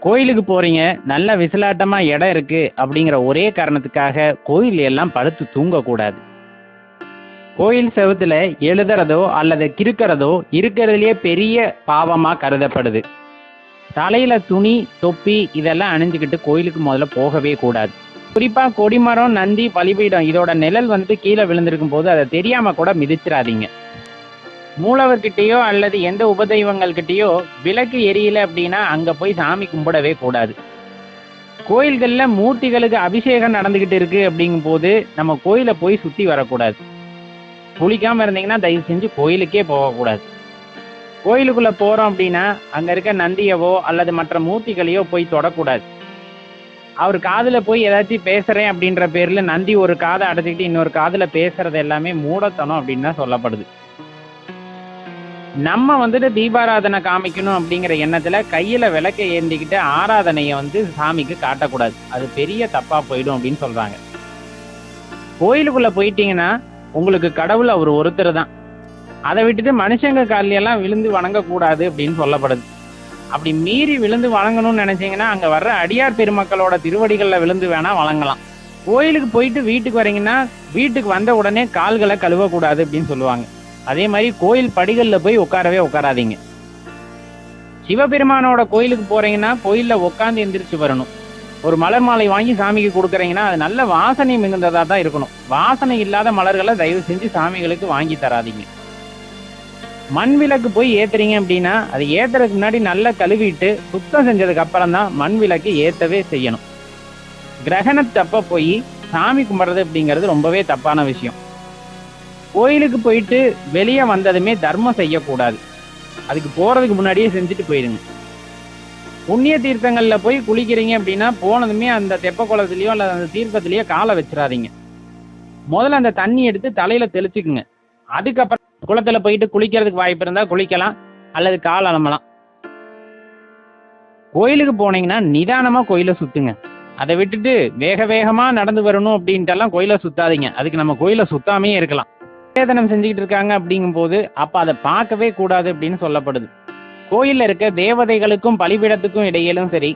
கோயிலுக்கு போறீங்க, நல்ல விசிலாட்டமா இடம் இருக்கு அப்படிங்கிற ஒரே காரணத்துக்காக கோயில் எல்லாம் படுத்து தூங்கக்கூடாது. கோயில் செவுத்துல எழுதுறதோ அல்லது கிறுக்கிறதோ இருக்கிறதுலயே பெரிய பாவமா கருதப்படுது. தலையில துணி, தொப்பி இதெல்லாம் அணிஞ்சுக்கிட்டு கோயிலுக்கு முதல்ல போகவே கூடாது. குறிப்பா கொடிமரம், நந்தி, பலிபீடம் இதோட நிழல் கீழே விழுந்திருக்கும் போது அதை தெரியாம கூட மிதிச்சிடாதீங்க. மூலவர்கிட்டயோ அல்லது எந்த உபதெய்வங்கள் கிட்டயோ விளக்கு எரியல அப்படின்னா அங்க போய் சாமி கும்பிடவே கூடாது. கோயில்கள்ல மூர்த்திகளுக்கு அபிஷேகம் நடந்துகிட்டு இருக்கு அப்படிங்கும் போது நம்ம கோயிலை போய் சுத்தி வரக்கூடாது. குளிக்காம இருந்தீங்கன்னா தயவு செஞ்சு கோயிலுக்கே போகக்கூடாது. கோயிலுக்குள்ள போறோம் அப்படின்னா அங்க இருக்க நந்தியவோ அல்லது மற்ற மூர்த்திகளையோ போய் தொடக்கூடாது. அவர் காதுல போய் ஏதாச்சும் பேசுறேன் அப்படின்ற பேர்ல நந்தி ஒரு காதை அடைச்சிக்கிட்டு இன்னொரு காதுல பேசுறது எல்லாமே மூடத்தனம் அப்படின்னு தான் சொல்லப்படுது. நம்ம தீபாராதனை காமிக்கணும் அப்படிங்கிற எண்ணத்துல கையில விளக்க ஏந்திக்கிட்டு ஆராதனையை சாமிக்கு காட்டக்கூடாது. அது பெரிய தப்பா போயிடும் அப்படின்னு சொல்றாங்க. கோயிலுக்குள்ள போயிட்டீங்கன்னா உங்களுக்கு கடவுள் அவர் ஒருத்தர் தான். அதை விட்டுட்டு மனுஷங்க காலையெல்லாம் விழுந்து வணங்கக்கூடாது அப்படின்னு சொல்லப்படுது. அப்படி மீறி விழுந்து வணங்கணும்னு நினைச்சீங்கன்னா அங்க வர்ற அடியார் பெருமக்களோட திருவடிகள்ல விழுந்து வேணா வணங்கலாம். கோயிலுக்கு போயிட்டு வீட்டுக்கு வரீங்கன்னா வீட்டுக்கு வந்த உடனே கால்களை கழுவக்கூடாது அப்படின்னு சொல்லுவாங்க. அதே மாதிரி கோயில் படிகள்ல போய் உட்காரவே உட்காராதீங்க. சிவபெருமானோட கோயிலுக்கு போறீங்கன்னா கோயில்ல உட்காந்து எந்திரிச்சு வரணும். ஒரு மலர் மாலை வாங்கி சாமிக்கு கொடுக்குறீங்கன்னா அது நல்ல வாசனை மிகுந்ததா தான் இருக்கணும். வாசனை இல்லாத மலர்களை தயவு செஞ்சு சாமிகளுக்கு வாங்கி தராதீங்க. மண் விளக்கு போய் ஏத்துறீங்க அப்படின்னா அது ஏத்துறதுக்கு முன்னாடி நல்லா கழுவிட்டு சுத்தம் செஞ்சதுக்கு அப்புறம் தான் மண் விளக்கு ஏத்தவே செய்யணும். கிரகணத்தப்ப போய் சாமி கும்பிட்றது அப்படிங்கிறது ரொம்பவே தப்பான விஷயம். கோயிலுக்கு போயிட்டு வெளியே வந்ததுமே தர்மம் செய்யக்கூடாது. அதுக்கு போறதுக்கு முன்னாடியே செஞ்சுட்டு போயிடுங்க. புண்ணிய தீர்த்தங்கள்ல போய் குளிக்கிறீங்க அப்படின்னா போனதுமே அந்த தெப்ப குளத்துலயோ அல்லது அந்த தீர்த்தத்திலயோ காலை வச்சிடாதீங்க. முதல்ல அந்த தண்ணி எடுத்து தலையில தெளிச்சுக்குங்க. அதுக்கப்புறம் குளத்துல போயிட்டு குளிக்கிறதுக்கு வாய்ப்பு இருந்தா குளிக்கலாம் அல்லது கால் அலம்பலாம். கோயிலுக்கு போனீங்கன்னா நிதானமா கோயிலை சுத்துங்க. அதை விட்டுட்டு வேக வேகமா நடந்து வரணும் அப்படின்ட்டு எல்லாம் கோயிலை சுத்தாதீங்க. அதுக்கு நம்ம கோயிலை சுத்தாமே இருக்கலாம். வேதனம் செஞ்சுக்கிட்டு இருக்காங்க அப்படிங்கும் போது அப்ப அதை பார்க்கவே கூடாது அப்படின்னு சொல்லப்படுது. கோயில்ல இருக்க தேவதைகளுக்கும் பலிபீடத்துக்கும் இடையிலும் சரி,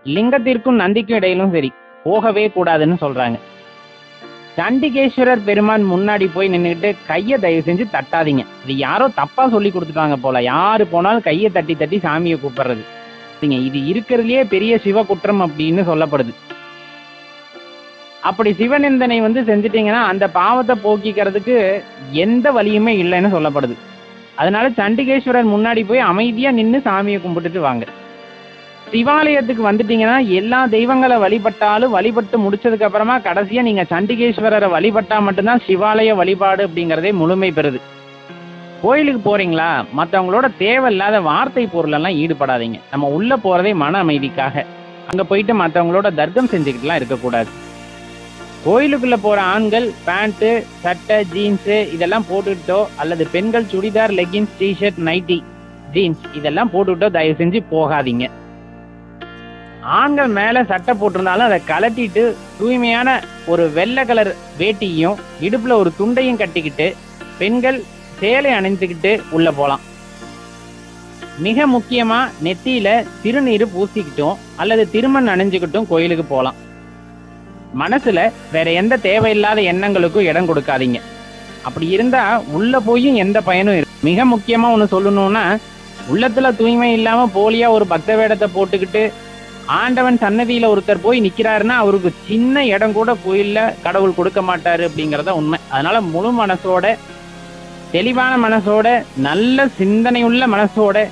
லிங்கத்திற்கும் நந்திக்கும் இடையிலும் சரி போகவே கூடாதுன்னு சொல்றாங்க. சண்டிகேஸ்வரர் பெருமான் முன்னாடி போய் நின்றுட்டு கையை தயவு செஞ்சு தட்டாதீங்க. இது யாரோ தப்பா சொல்லி கொடுத்துட்டாங்க போல. யாரு போனாலும் கையை தட்டி தட்டி சாமியை கூப்பிடுறது இது இருக்கிறதுலயே பெரிய சிவ குற்றம் அப்படின்னு சொல்லப்படுது. அப்படி சிவநிந்தனை செஞ்சுட்டீங்கன்னா அந்த பாவத்தை போக்கிக்கிறதுக்கு எந்த வழியுமே இல்லைன்னு சொல்லப்படுது. அதனால சண்டிகேஸ்வரர் முன்னாடி போய் அமைதியா நின்று சாமியை கும்பிட்டுட்டு வாங்க. சிவாலயத்துக்கு வந்துட்டீங்கன்னா எல்லா தெய்வங்களை வழிபட்டாலும் வழிபட்டு முடிச்சதுக்கு அப்புறமா கடைசியா நீங்க சண்டிகேஸ்வரரை வழிபட்டா மட்டும்தான் சிவாலய வழிபாடு அப்படிங்கிறதே முழுமை பெறுது. கோயிலுக்கு போறீங்களா, மற்றவங்களோட தேவையில்லாத வார்த்தை பொருளெல்லாம் ஈடுபடாதீங்க. நம்ம உள்ள போறதே மன அமைதிக்காக. அங்க போயிட்டு மற்றவங்களோட தர்க்கம் செஞ்சுக்கிட்டுலாம் இருக்கக்கூடாது. கோயிலுக்குள்ள போற ஆண்கள் பேண்ட்டு, சட்டை, ஜீன்ஸு இதெல்லாம் போட்டுக்கிட்டோ அல்லது பெண்கள் churidar, leggings, T-shirt, nightie, jeans இதெல்லாம் போட்டுக்கிட்டோ தயவு செஞ்சு போகாதீங்க. ஆண்கள் மேல சட்டை போட்டிருந்தாலும் அதை கலட்டிட்டு தூய்மையான ஒரு வெள்ளை கலர் வேட்டியும் இடுப்புல ஒரு துண்டையும் கட்டிக்கிட்டு பெண்கள் சேலை அணிந்துக்கிட்டு உள்ள போலாம். மிக முக்கியமா நெத்தியில திருநீர் பூசிக்கிட்டும் அல்லது திருமண் அணிஞ்சுக்கிட்டும் கோயிலுக்கு போலாம். மனசுல வேற எந்த தேவையில்லாத எண்ணங்களுக்கும் இடம் கொடுக்காதீங்க. அப்படி இருந்தா உள்ள போயும் எந்த பயனும் இருக்கு. மிக முக்கியமா ஒண்ணு சொல்லணும்னா, உள்ளத்துல தூய்மை இல்லாம போலியா ஒரு பக்த வேடத்தை போட்டுக்கிட்டு ஆண்டவன் சன்னதியில ஒருத்தர் போய் நிக்கிறாருன்னா அவருக்கு சின்ன இடம் கூட கோயில்ல கடவுள் கொடுக்க மாட்டாரு அப்படிங்கறத உண்மை. அதனால முழு மனசோட, தெளிவான மனசோட, நல்ல சிந்தனையுள்ள மனசோட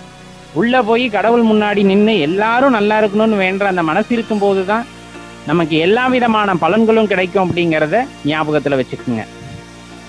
உள்ள போய் கடவுள் முன்னாடி நின்று எல்லாரும் நல்லா இருக்கணும்னு வேண்ட அந்த மனசு இருக்கும் போதுதான் நமக்கு எல்லா விதமான பலன்களும் கிடைக்கும் அப்படிங்கிறத ஞாபகத்துல வச்சுக்கோங்க.